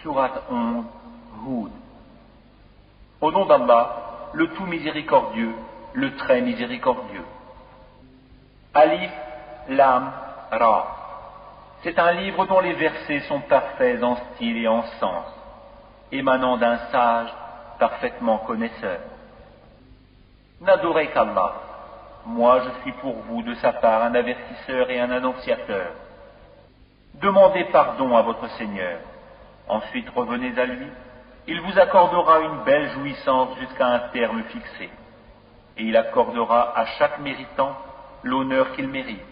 Sourate 11, Hud. Au nom d'Allah, le tout miséricordieux, le très miséricordieux. Alif, Lam, Ra. C'est un livre dont les versets sont parfaits en style et en sens, émanant d'un sage parfaitement connaisseur. N'adorez qu'Allah. Moi, je suis pour vous de sa part un avertisseur et un annonciateur. Demandez pardon à votre Seigneur. Ensuite, revenez à lui. Il vous accordera une belle jouissance jusqu'à un terme fixé. Et il accordera à chaque méritant l'honneur qu'il mérite.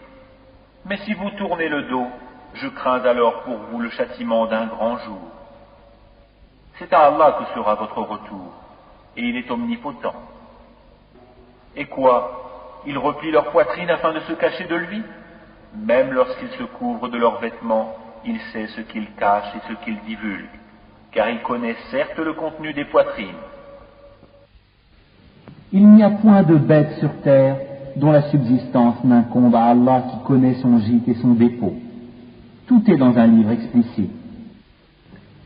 Mais si vous tournez le dos, je crains alors pour vous le châtiment d'un grand jour. C'est à Allah que sera votre retour, et il est omnipotent. Et quoi? Ils replient leur poitrine afin de se cacher de lui? Même lorsqu'ils se couvrent de leurs vêtements, il sait ce qu'ils cachent et ce qu'ils divulguent, car il connaît certes le contenu des poitrines. Il n'y a point de bête sur terre dont la subsistance n'incombe à Allah qui connaît son gîte et son dépôt. Tout est dans un livre explicite.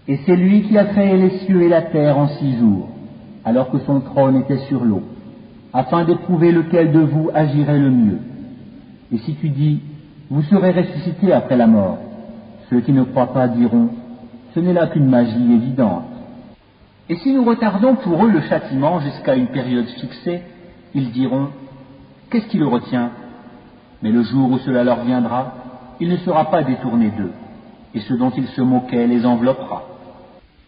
Et c'est lui qui a créé les cieux et la terre en 6 jours, alors que son trône était sur l'eau, afin d'éprouver lequel de vous agirait le mieux. Et si tu dis, vous serez ressuscités après la mort, ceux qui ne croient pas diront, ce n'est là qu'une magie évidente. Et si nous retardons pour eux le châtiment jusqu'à une période fixée, ils diront, qu'est-ce qui le retient? Mais le jour où cela leur viendra, il ne sera pas détourné d'eux, et ce dont ils se moquaient les enveloppera.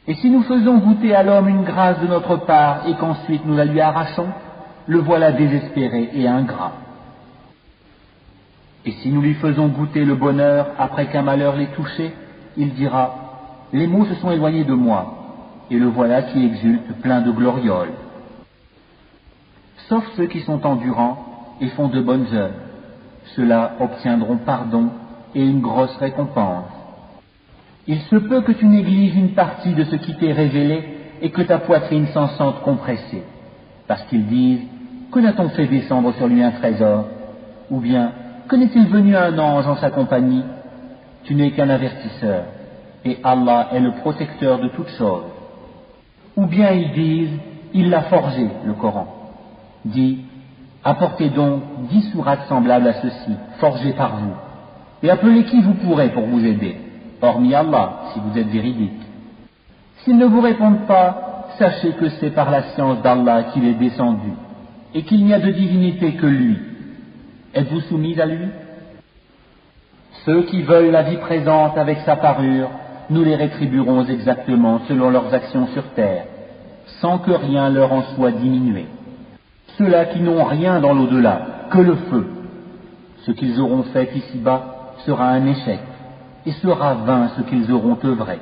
Et si nous faisons goûter à l'homme une grâce de notre part et qu'ensuite nous la lui arrachons, le voilà désespéré et ingrat. Et si nous lui faisons goûter le bonheur après qu'un malheur l'ait touché, il dira, les maux se sont éloignés de moi, et le voilà qui exulte plein de glorioles. Sauf ceux qui sont endurants et font de bonnes œuvres, ceux-là obtiendront pardon et une grosse récompense. Il se peut que tu négliges une partie de ce qui t'est révélé et que ta poitrine s'en sente compressée, parce qu'ils disent, que n'a-t-on fait descendre sur lui un trésor? Ou bien, que n'est-il venu un ange en sa compagnie? Tu n'es qu'un avertisseur, et Allah est le protecteur de toutes choses. Ou bien ils disent, il l'a forgé, le Coran. Dis, apportez donc 10 sourates semblables à ceci, forgées par vous, et appelez qui vous pourrez pour vous aider, hormis Allah, si vous êtes véridique. S'ils ne vous répondent pas, sachez que c'est par la science d'Allah qu'il est descendu, et qu'il n'y a de divinité que lui. Êtes-vous soumis à lui? Ceux qui veulent la vie présente avec sa parure, nous les rétribuerons exactement selon leurs actions sur terre, sans que rien leur en soit diminué. Ceux-là qui n'ont rien dans l'au-delà, que le feu, ce qu'ils auront fait ici-bas sera un échec, et sera vain ce qu'ils auront œuvré.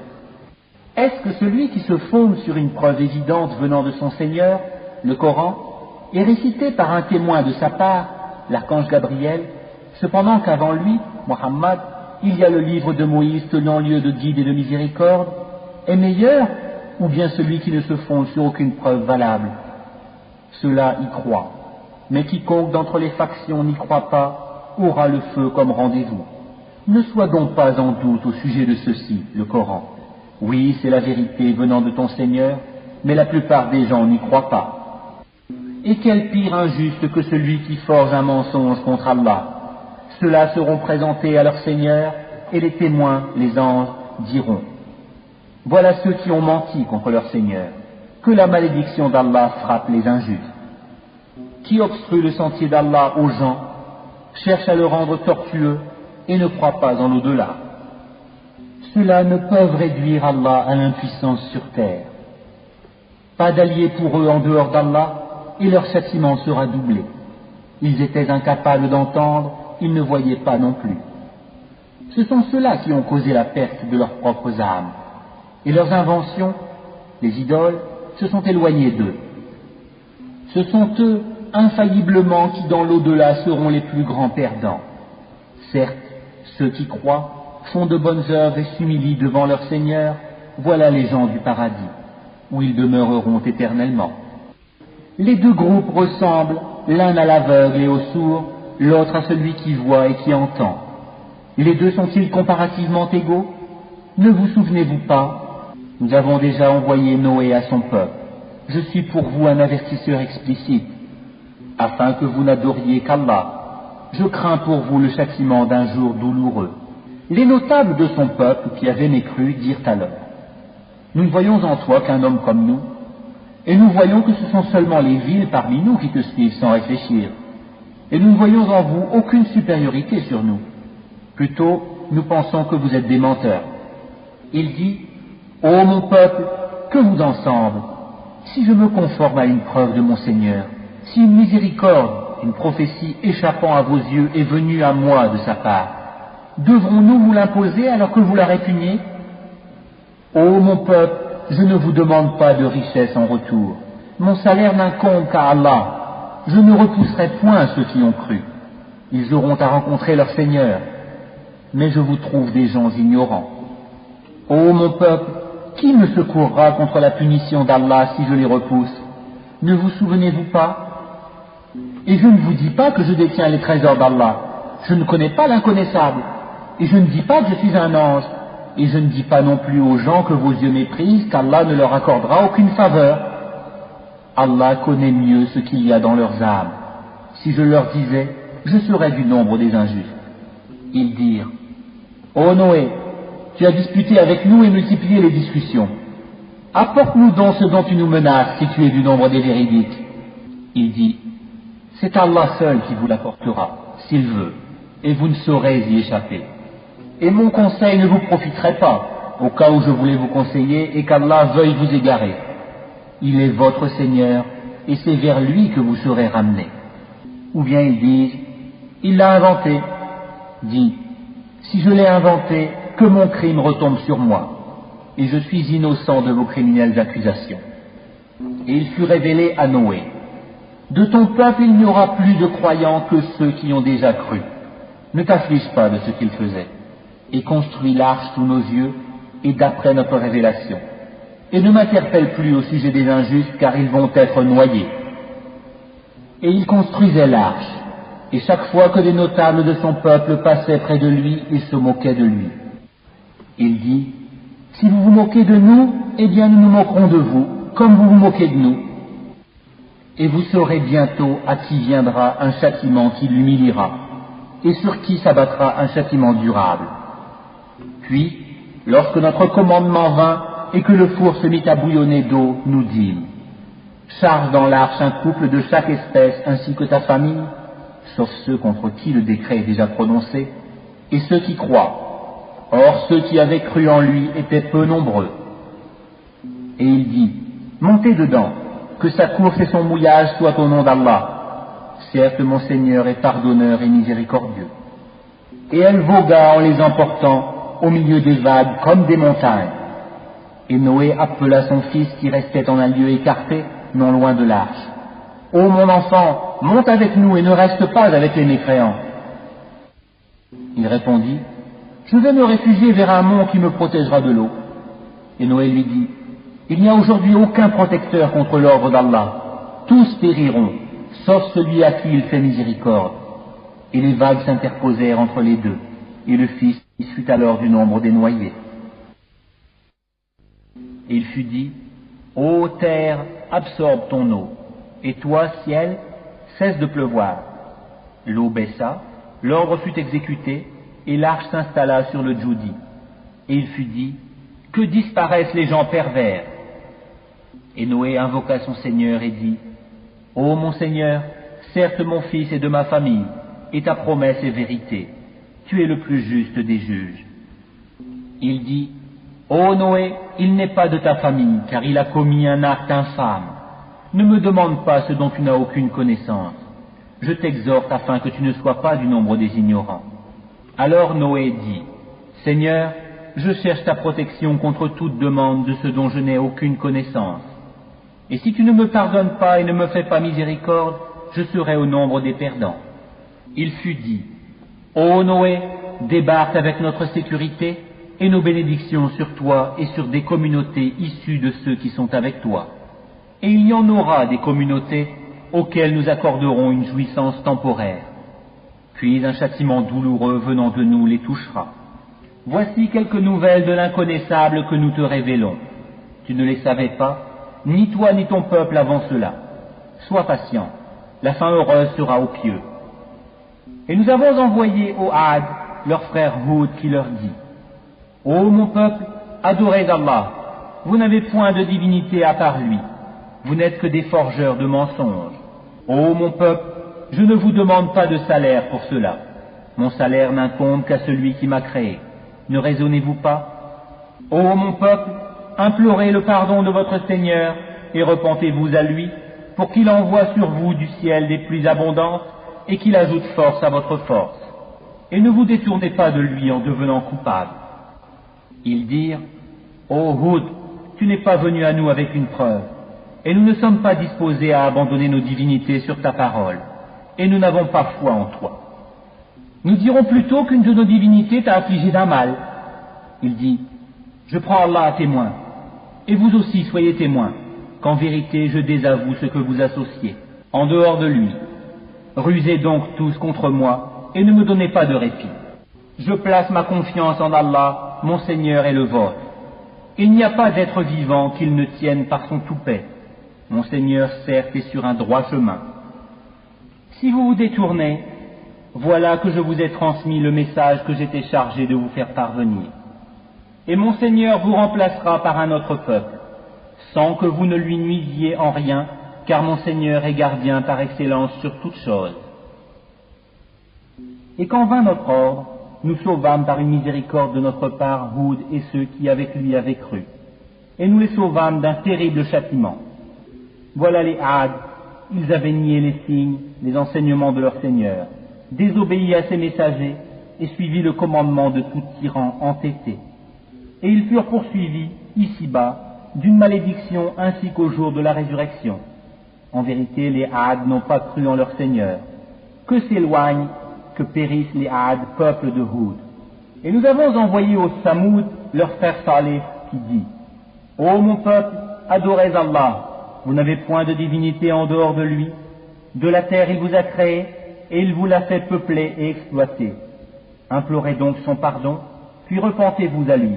Est-ce que celui qui se fonde sur une preuve évidente venant de son Seigneur, le Coran, est récité par un témoin de sa part, l'archange Gabriel, cependant qu'avant lui, Mohammed, il y a le livre de Moïse tenant lieu de guide et de miséricorde, est meilleur, ou bien celui qui ne se fonde sur aucune preuve valable? Ceux-là y croient, mais quiconque d'entre les factions n'y croit pas aura le feu comme rendez-vous. Ne sois donc pas en doute au sujet de ceci, le Coran. Oui, c'est la vérité venant de ton Seigneur, mais la plupart des gens n'y croient pas. Et quel pire injuste que celui qui forge un mensonge contre Allah. Ceux-là seront présentés à leur Seigneur, et les témoins, les anges, diront, voilà ceux qui ont menti contre leur Seigneur, que la malédiction d'Allah frappe les injustes. Qui obstrue le sentier d'Allah aux gens, cherche à le rendre tortueux, et ne croit pas en l'au-delà. Ceux-là ne peuvent réduire Allah à l'impuissance sur terre. Pas d'alliés pour eux en dehors d'Allah, et leur châtiment sera doublé. Ils étaient incapables d'entendre, ils ne voyaient pas non plus. Ce sont ceux-là qui ont causé la perte de leurs propres âmes. Et leurs inventions, les idoles, se sont éloignées d'eux. Ce sont eux, infailliblement, qui dans l'au-delà seront les plus grands perdants. Certes, ceux qui croient, font de bonnes œuvres et s'humilient devant leur Seigneur, voilà les gens du paradis, où ils demeureront éternellement. Les deux groupes ressemblent, l'un à l'aveugle et au sourd, l'autre à celui qui voit et qui entend. Les deux sont-ils comparativement égaux? Ne vous souvenez-vous pas? Nous avons déjà envoyé Noé à son peuple. Je suis pour vous un avertisseur explicite, afin que vous n'adoriez qu'Allah. Je crains pour vous le châtiment d'un jour douloureux. Les notables de son peuple qui avaient mécru dirent alors: Nous ne voyons en toi qu'un homme comme nous, et nous voyons que ce sont seulement les villes parmi nous qui te suivent sans réfléchir. Et nous ne voyons en vous aucune supériorité sur nous. Plutôt, nous pensons que vous êtes des menteurs. Il dit: Ô mon peuple, que vous en semble, si je me conforme à une preuve de mon Seigneur, si une miséricorde, une prophétie échappant à vos yeux est venue à moi de sa part, devrons-nous vous l'imposer alors que vous la répugnez? Ô mon peuple, je ne vous demande pas de richesse en retour. Mon salaire n'incombe qu'à Allah. Je ne repousserai point ceux qui ont cru. Ils auront à rencontrer leur Seigneur. Mais je vous trouve des gens ignorants. Ô mon peuple, qui me secourra contre la punition d'Allah si je les repousse? Ne vous souvenez-vous pas? Et je ne vous dis pas que je détiens les trésors d'Allah. Je ne connais pas l'inconnaissable. Et je ne dis pas que je suis un ange. Et je ne dis pas non plus aux gens que vos yeux méprisent qu'Allah ne leur accordera aucune faveur. Allah connaît mieux ce qu'il y a dans leurs âmes. Si je leur disais, je serais du nombre des injustes. Ils dirent: Ô Noé, tu as disputé avec nous et multiplié les discussions. Apporte-nous donc ce dont tu nous menaces si tu es du nombre des véridiques. Il dit: C'est Allah seul qui vous l'apportera, s'il veut, et vous ne saurez y échapper. Et mon conseil ne vous profiterait pas, au cas où je voulais vous conseiller et qu'Allah veuille vous égarer. Il est votre Seigneur, et c'est vers lui que vous serez ramenés. Ou bien ils disent: Il l'a inventé. Dis: Si je l'ai inventé, que mon crime retombe sur moi, et je suis innocent de vos criminelles accusations. Et il fut révélé à Noé: De ton peuple il n'y aura plus de croyants que ceux qui ont déjà cru. Ne t'afflige pas de ce qu'ils faisaient, et construis l'arche sous nos yeux, et d'après notre révélation. Et ne m'interpelle plus au sujet des injustes, car ils vont être noyés. Et il construisait l'arche, et chaque fois que des notables de son peuple passaient près de lui, il se moquait de lui. Il dit: Si vous vous moquez de nous, eh bien nous nous moquerons de vous, comme vous vous moquez de nous. Et vous saurez bientôt à qui viendra un châtiment qui l'humiliera, et sur qui s'abattra un châtiment durable. Puis, lorsque notre commandement vint, et que le four se mit à bouillonner d'eau, nous dîmes: Charge dans l'arche un couple de chaque espèce ainsi que ta famille, sauf ceux contre qui le décret est déjà prononcé, et ceux qui croient. Or ceux qui avaient cru en lui étaient peu nombreux. Et il dit: Montez dedans, que sa course et son mouillage soient au nom d'Allah. Certes, mon Seigneur est pardonneur et miséricordieux. Et elle vogua en les emportant au milieu des vagues comme des montagnes. Et Noé appela son fils qui restait en un lieu écarté, non loin de l'arche. Ô mon enfant, monte avec nous et ne reste pas avec les mécréants. Il répondit: Je vais me réfugier vers un mont qui me protégera de l'eau. Et Noé lui dit: Il n'y a aujourd'hui aucun protecteur contre l'ordre d'Allah. Tous périront, sauf celui à qui il fait miséricorde. Et les vagues s'interposèrent entre les deux, et le fils fut alors du nombre des noyés. Et il fut dit: Ô terre, absorbe ton eau, et toi, ciel, cesse de pleuvoir. L'eau baissa, l'ordre fut exécuté, et l'arche s'installa sur le Djoudi. Et il fut dit: Que disparaissent les gens pervers. Et Noé invoqua son Seigneur et dit: Ô mon Seigneur, certes mon fils est de ma famille, et ta promesse est vérité. Tu es le plus juste des juges. Il dit: Ô Noé, il n'est pas de ta famille, car il a commis un acte infâme. Ne me demande pas ce dont tu n'as aucune connaissance. Je t'exhorte afin que tu ne sois pas du nombre des ignorants. Alors Noé dit: Seigneur, je cherche ta protection contre toute demande de ce dont je n'ai aucune connaissance. Et si tu ne me pardonnes pas et ne me fais pas miséricorde, je serai au nombre des perdants. Il fut dit: Ô Noé, débarque avec notre sécurité et nos bénédictions sur toi et sur des communautés issues de ceux qui sont avec toi. Et il y en aura des communautés auxquelles nous accorderons une jouissance temporaire. Puis un châtiment douloureux venant de nous les touchera. Voici quelques nouvelles de l'inconnaissable que nous te révélons. Tu ne les savais pas, ni toi ni ton peuple avant cela. Sois patient, la fin heureuse sera aux pieux. Et nous avons envoyé au Had leur frère Hud qui leur dit: Ô mon peuple, adorez Allah, vous n'avez point de divinité à part lui, vous n'êtes que des forgeurs de mensonges. Ô mon peuple, je ne vous demande pas de salaire pour cela, mon salaire n'incombe qu'à celui qui m'a créé. Ne raisonnez-vous pas? Ô mon peuple, implorez le pardon de votre Seigneur et repentez-vous à lui, pour qu'il envoie sur vous du ciel des pluies abondantes et qu'il ajoute force à votre force. Et ne vous détournez pas de lui en devenant coupable. Ils dirent: Ô Hud, tu n'es pas venu à nous avec une preuve, et nous ne sommes pas disposés à abandonner nos divinités sur ta parole, et nous n'avons pas foi en toi. Nous dirons plutôt qu'une de nos divinités t'a affligé d'un mal. Il dit: Je prends Allah à témoin, et vous aussi soyez témoins, qu'en vérité je désavoue ce que vous associez, en dehors de lui. Rusez donc tous contre moi, et ne me donnez pas de répit. Je place ma confiance en Allah, mon Seigneur et le vôtre. Il n'y a pas d'être vivant qu'il ne tienne par son toupet. Mon Seigneur certes est sur un droit chemin. Si vous vous détournez, voilà que je vous ai transmis le message que j'étais chargé de vous faire parvenir. Et mon Seigneur vous remplacera par un autre peuple, sans que vous ne lui nuisiez en rien, car mon Seigneur est gardien par excellence sur toute chose. Et quand vint notre ordre, nous sauvâmes par une miséricorde de notre part Hud et ceux qui avec lui avaient cru, et nous les sauvâmes d'un terrible châtiment. Voilà les Had, ils avaient nié les signes, les enseignements de leur Seigneur, désobéi à ses messagers et suivi le commandement de tout tyran entêté. Et ils furent poursuivis, ici-bas, d'une malédiction ainsi qu'au jour de la résurrection. En vérité, les Had n'ont pas cru en leur Seigneur. Que s'éloignent, que périssent les Had, peuple de Hud. Et nous avons envoyé aux Samoud leur frère Saleh qui dit: Ô mon peuple, adorez Allah, vous n'avez point de divinité en dehors de lui. De la terre il vous a créé, et il vous l'a fait peupler et exploiter. Implorez donc son pardon, puis repentez-vous à lui.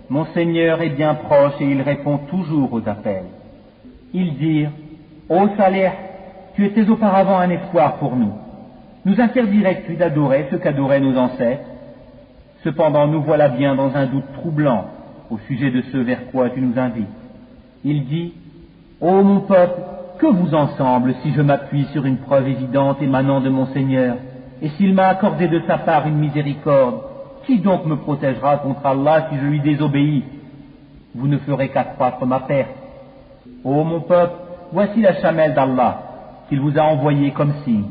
Mon Seigneur est bien proche et il répond toujours aux appels. Ils dirent: Ô Saleh, tu étais auparavant un espoir pour nous. Nous interdirais-tu d'adorer ce qu'adoraient nos ancêtres? Cependant nous voilà bien dans un doute troublant au sujet de ce vers quoi tu nous invites. Il dit: Ô mon peuple, que vous en semble si je m'appuie sur une preuve évidente émanant de mon Seigneur, et s'il m'a accordé de sa part une miséricorde, qui donc me protégera contre Allah si je lui désobéis? Vous ne ferez qu'accroître ma perte. Ô mon peuple, voici la chamelle d'Allah, qu'il vous a envoyée comme signe.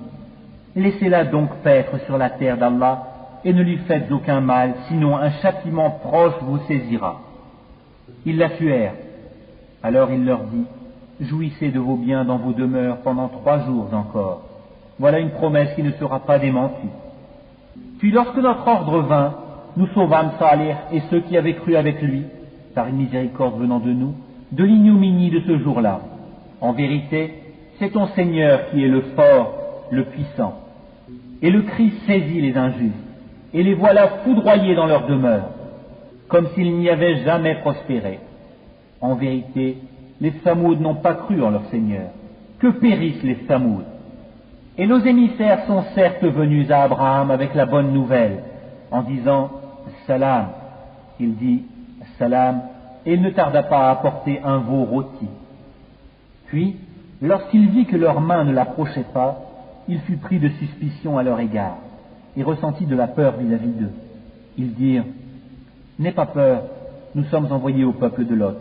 Laissez-la donc paître sur la terre d'Allah, et ne lui faites aucun mal, sinon un châtiment proche vous saisira. Ils la tuèrent. Alors il leur dit: Jouissez de vos biens dans vos demeures pendant 3 jours encore. Voilà une promesse qui ne sera pas démentie. Puis lorsque notre ordre vint, nous sauvâmes Saleh et ceux qui avaient cru avec lui, par une miséricorde venant de nous, de l'ignominie de ce jour-là. En vérité, c'est ton Seigneur qui est le fort, le puissant. Et le cri saisit les injustes, et les voilà foudroyés dans leur demeure, comme s'ils n'y avaient jamais prospéré. En vérité, les Samoud n'ont pas cru en leur Seigneur. Que périssent les Samoud! Et nos émissaires sont certes venus à Abraham avec la bonne nouvelle, en disant Salam. Il dit Salam, et il ne tarda pas à apporter un veau rôti. Puis, lorsqu'il vit que leurs mains ne l'approchaient pas, il fut pris de suspicion à leur égard, et ressentit de la peur vis-à-vis d'eux. Ils dirent: N'aie pas peur, nous sommes envoyés au peuple de Lot.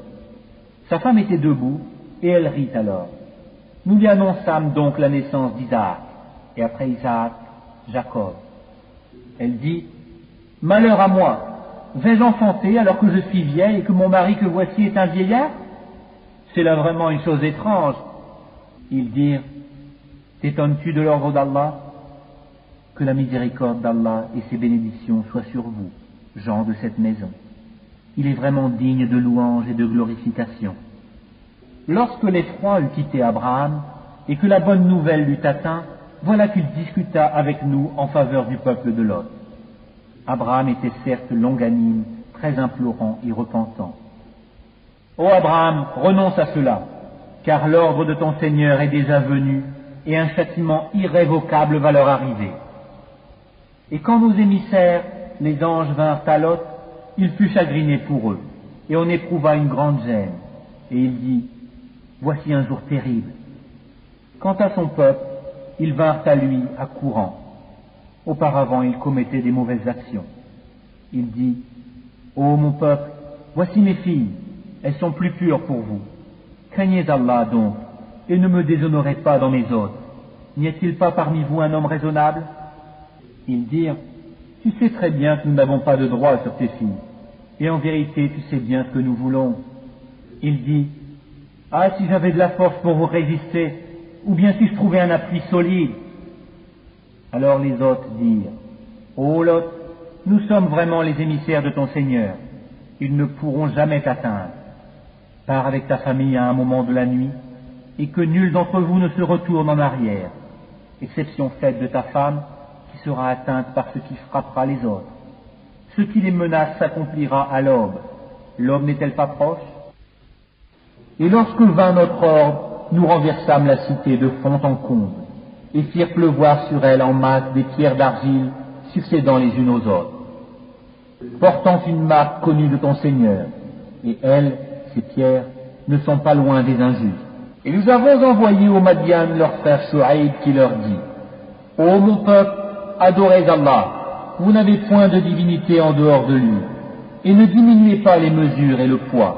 Sa femme était debout, et elle rit alors. Nous lui annonçâmes donc la naissance d'Isaac, et après Isaac, Jacob. Elle dit: Malheur à moi, vais-je enfanter alors que je suis vieille et que mon mari que voici est un vieillard? C'est là vraiment une chose étrange. Ils dirent: T'étonnes-tu de l'ordre d'Allah? Que la miséricorde d'Allah et ses bénédictions soient sur vous, gens de cette maison. Il est vraiment digne de louange et de glorification. Lorsque l'effroi eut quitté Abraham, et que la bonne nouvelle l'eut atteint, voilà qu'il discuta avec nous en faveur du peuple de Lot. Abraham était certes longanime, très implorant et repentant. Ô Abraham, renonce à cela, car l'ordre de ton Seigneur est déjà venu, et un châtiment irrévocable va leur arriver. Et quand nos émissaires, les anges, vinrent à Lot, il fut chagriné pour eux, et on éprouva une grande gêne. Et il dit, voici un jour terrible. Quant à son peuple, ils vinrent à lui accourant. Auparavant, il commettait des mauvaises actions. Il dit, ô mon peuple, voici mes filles, elles sont plus pures pour vous. Craignez Allah donc, et ne me déshonorez pas dans mes hôtes. N'y a-t-il pas parmi vous un homme raisonnable? Ils dirent, tu sais très bien que nous n'avons pas de droit sur tes filles, et en vérité tu sais bien ce que nous voulons. Il dit, ah, si j'avais de la force pour vous résister, ou bien si je trouvais un appui solide. Alors les hôtes dirent, ô Lot, nous sommes vraiment les émissaires de ton Seigneur, ils ne pourront jamais t'atteindre. Pars avec ta famille à un moment de la nuit, et que nul d'entre vous ne se retourne en arrière, exception faite de ta femme, qui sera atteinte par ce qui frappera les autres. Ce qui les menace s'accomplira à l'aube. L'aube n'est-elle pas proche? Et lorsque vint notre ordre, nous renversâmes la cité de fond en comble, et firent pleuvoir sur elle en masse des pierres d'argile, succédant les unes aux autres, portant une marque connue de ton Seigneur, et elles, ces pierres, ne sont pas loin des injustes. Et nous avons envoyé aux Madian leur frère Shuaïb qui leur dit, ô mon peuple, adorez Allah, vous n'avez point de divinité en dehors de lui, et ne diminuez pas les mesures et le poids.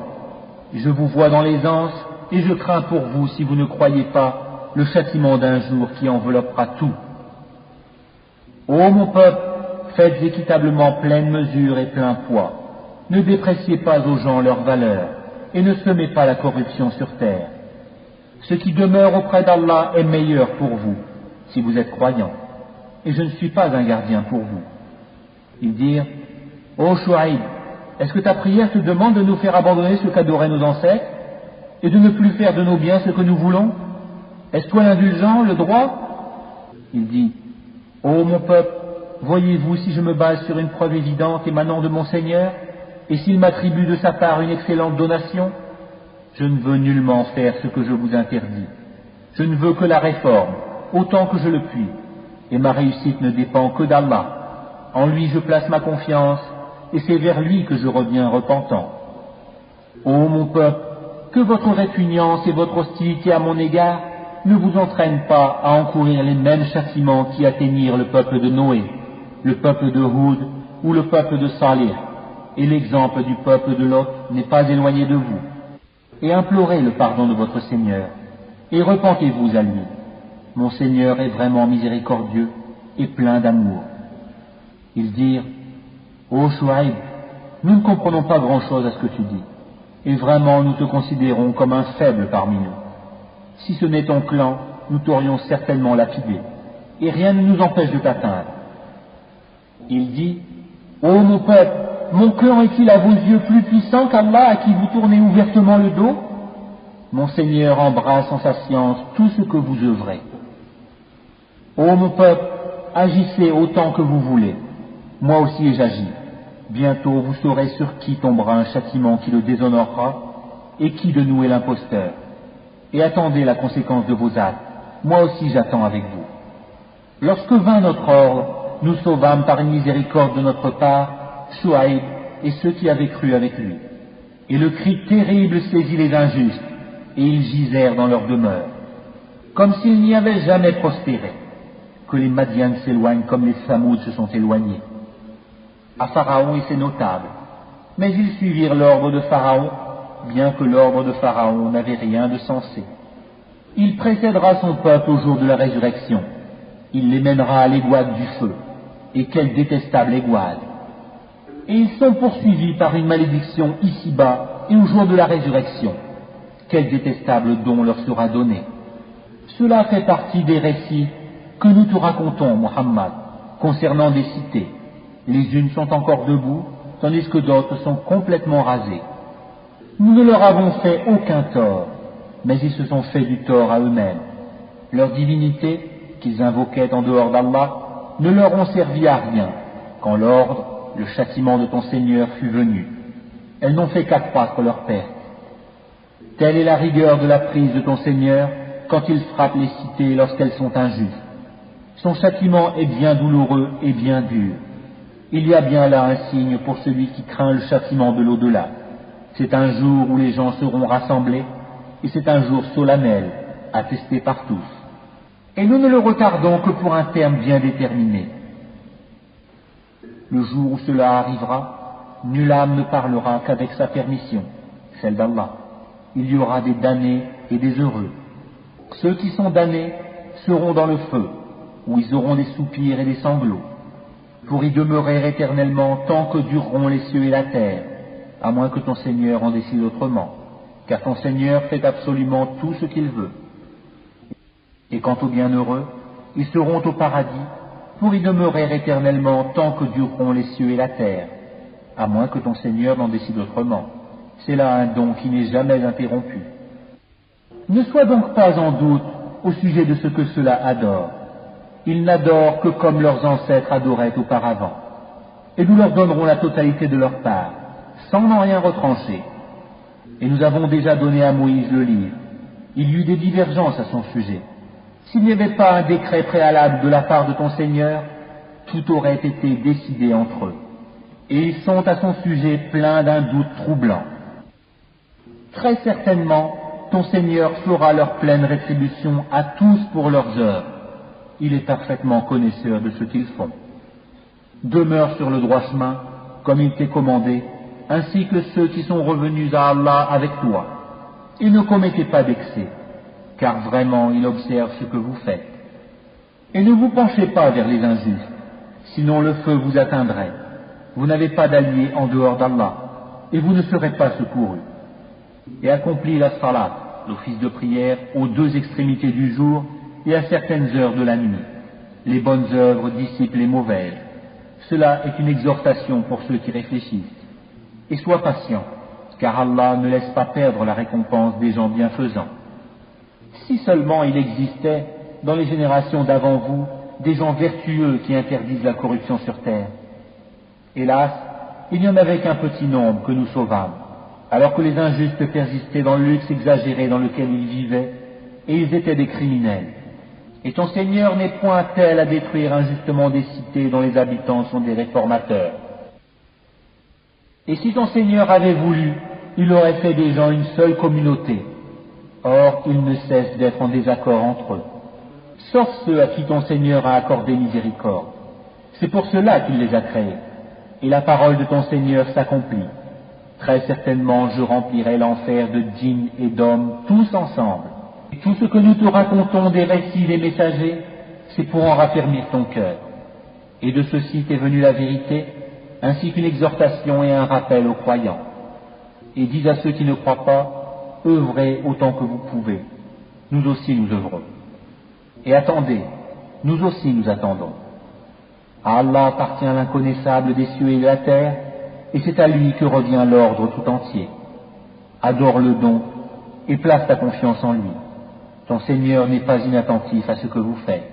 Je vous vois dans l'aisance, et je crains pour vous, si vous ne croyez pas, le châtiment d'un jour qui enveloppera tout. Ô mon peuple, faites équitablement pleine mesure et plein poids. Ne dépréciez pas aux gens leur valeur, et ne semez pas la corruption sur terre. Ce qui demeure auprès d'Allah est meilleur pour vous, si vous êtes croyants, et je ne suis pas un gardien pour vous. Ils dirent, ô Shuaïb, est-ce que ta prière te demande de nous faire abandonner ce qu'adoraient nos ancêtres, et de ne plus faire de nos biens ce que nous voulons? Est-ce toi l'indulgent, le droit? Il dit, ô mon peuple, voyez-vous si je me base sur une preuve évidente émanant de mon Seigneur, et s'il m'attribue de sa part une excellente donation? Je ne veux nullement faire ce que je vous interdis. Je ne veux que la réforme, autant que je le puis, et ma réussite ne dépend que d'Allah. En lui je place ma confiance, et c'est vers lui que je reviens repentant. Ô mon peuple, que votre répugnance et votre hostilité à mon égard ne vous entraînent pas à encourir les mêmes châtiments qui atteignirent le peuple de Noé, le peuple de Houd ou le peuple de Salih, et l'exemple du peuple de Lot n'est pas éloigné de vous. Et implorez le pardon de votre Seigneur, et repentez-vous à lui. Mon Seigneur est vraiment miséricordieux et plein d'amour. Ils dirent, ô Shuaïb, nous ne comprenons pas grand-chose à ce que tu dis, et vraiment nous te considérons comme un faible parmi nous. Si ce n'est ton clan, nous t'aurions certainement lapidé, et rien ne nous empêche de t'atteindre. Il dit, ô mon peuple, mon clan est-il à vos yeux plus puissant qu'Allah à qui vous tournez ouvertement le dos? Mon Seigneur embrasse en sa science tout ce que vous œuvrez. Ô mon peuple, agissez autant que vous voulez. Moi aussi j'agis. Bientôt vous saurez sur qui tombera un châtiment qui le déshonorera, et qui de nous est l'imposteur. Et attendez la conséquence de vos actes. Moi aussi j'attends avec vous. Lorsque vint notre ordre, nous sauvâmes par une miséricorde de notre part Shuaïb et ceux qui avaient cru avec lui. Et le cri terrible saisit les injustes, et ils gisèrent dans leur demeure, comme s'ils n'y avaient jamais prospéré, que les Madians s'éloignent comme les Samouds se sont éloignés. À Pharaon et ses notables, mais ils suivirent l'ordre de Pharaon, bien que l'ordre de Pharaon n'avait rien de sensé. Il précédera son peuple au jour de la résurrection. Il les mènera à l'aiguade du feu. Et quelle détestable aiguade! Et ils sont poursuivis par une malédiction ici-bas et au jour de la résurrection. Quel détestable don leur sera donné! Cela fait partie des récits que nous te racontons, Muhammad, concernant des cités. Les unes sont encore debout, tandis que d'autres sont complètement rasées. Nous ne leur avons fait aucun tort, mais ils se sont fait du tort à eux-mêmes. Leur divinité, qu'ils invoquaient en dehors d'Allah, ne leur ont servi à rien, quand l'ordre, le châtiment de ton Seigneur fut venu. Elles n'ont fait qu'accroître leur perte. Telle est la rigueur de la prise de ton Seigneur quand il frappe les cités lorsqu'elles sont injustes. Son châtiment est bien douloureux et bien dur. Il y a bien là un signe pour celui qui craint le châtiment de l'au-delà. C'est un jour où les gens seront rassemblés, et c'est un jour solennel, attesté par tous. Et nous ne le retardons que pour un terme bien déterminé. Le jour où cela arrivera, nulle âme ne parlera qu'avec sa permission, celle d'Allah. Il y aura des damnés et des heureux. Ceux qui sont damnés seront dans le feu, où ils auront des soupirs et des sanglots, pour y demeurer éternellement tant que dureront les cieux et la terre, à moins que ton Seigneur en décide autrement, car ton Seigneur fait absolument tout ce qu'il veut. Et quant aux bienheureux, ils seront au paradis, pour y demeurer éternellement tant que dureront les cieux et la terre, à moins que ton Seigneur n'en décide autrement. C'est là un don qui n'est jamais interrompu. Ne sois donc pas en doute au sujet de ce que ceux-là adorent. Ils n'adorent que comme leurs ancêtres adoraient auparavant. Et nous leur donnerons la totalité de leur part, sans en rien retrancher. Et nous avons déjà donné à Moïse le livre. Il y eut des divergences à son sujet. S'il n'y avait pas un décret préalable de la part de ton Seigneur, tout aurait été décidé entre eux. Et ils sont à son sujet pleins d'un doute troublant. Très certainement, ton Seigneur fera leur pleine rétribution à tous pour leurs œuvres. Il est parfaitement connaisseur de ce qu'ils font. Demeure sur le droit chemin, comme il t'est commandé, ainsi que ceux qui sont revenus à Allah avec toi. Et ne commettez pas d'excès, car vraiment il observe ce que vous faites. Et ne vous penchez pas vers les injustes, sinon le feu vous atteindrait. Vous n'avez pas d'allié en dehors d'Allah, et vous ne serez pas secourus. Et accomplis la salat, l'office de prière, aux deux extrémités du jour et à certaines heures de la nuit. Les bonnes œuvres dissipent les mauvaises. Cela est une exhortation pour ceux qui réfléchissent. Et sois patient, car Allah ne laisse pas perdre la récompense des gens bienfaisants. Si seulement il existait, dans les générations d'avant vous, des gens vertueux qui interdisent la corruption sur terre. Hélas, il n'y en avait qu'un petit nombre que nous sauvâmes, alors que les injustes persistaient dans le luxe exagéré dans lequel ils vivaient, et ils étaient des criminels. Et ton Seigneur n'est point tel à détruire injustement des cités dont les habitants sont des réformateurs. Et si ton Seigneur avait voulu, il aurait fait des gens une seule communauté. Or, ils ne cessent d'être en désaccord entre eux. Sauf ceux à qui ton Seigneur a accordé miséricorde. C'est pour cela qu'il les a créés. Et la parole de ton Seigneur s'accomplit. Très certainement, je remplirai l'enfer de djinns et d'hommes, tous ensemble. Et tout ce que nous te racontons des récits des messagers, c'est pour en raffermir ton cœur. Et de ceci t'est venue la vérité, ainsi qu'une exhortation et un rappel aux croyants. Et dis à ceux qui ne croient pas, œuvrez autant que vous pouvez. Nous aussi nous œuvrons. Et attendez, nous aussi nous attendons. À Allah appartient l'inconnaissable des cieux et de la terre, et c'est à lui que revient l'ordre tout entier. Adore le don et place ta confiance en lui. Ton Seigneur n'est pas inattentif à ce que vous faites.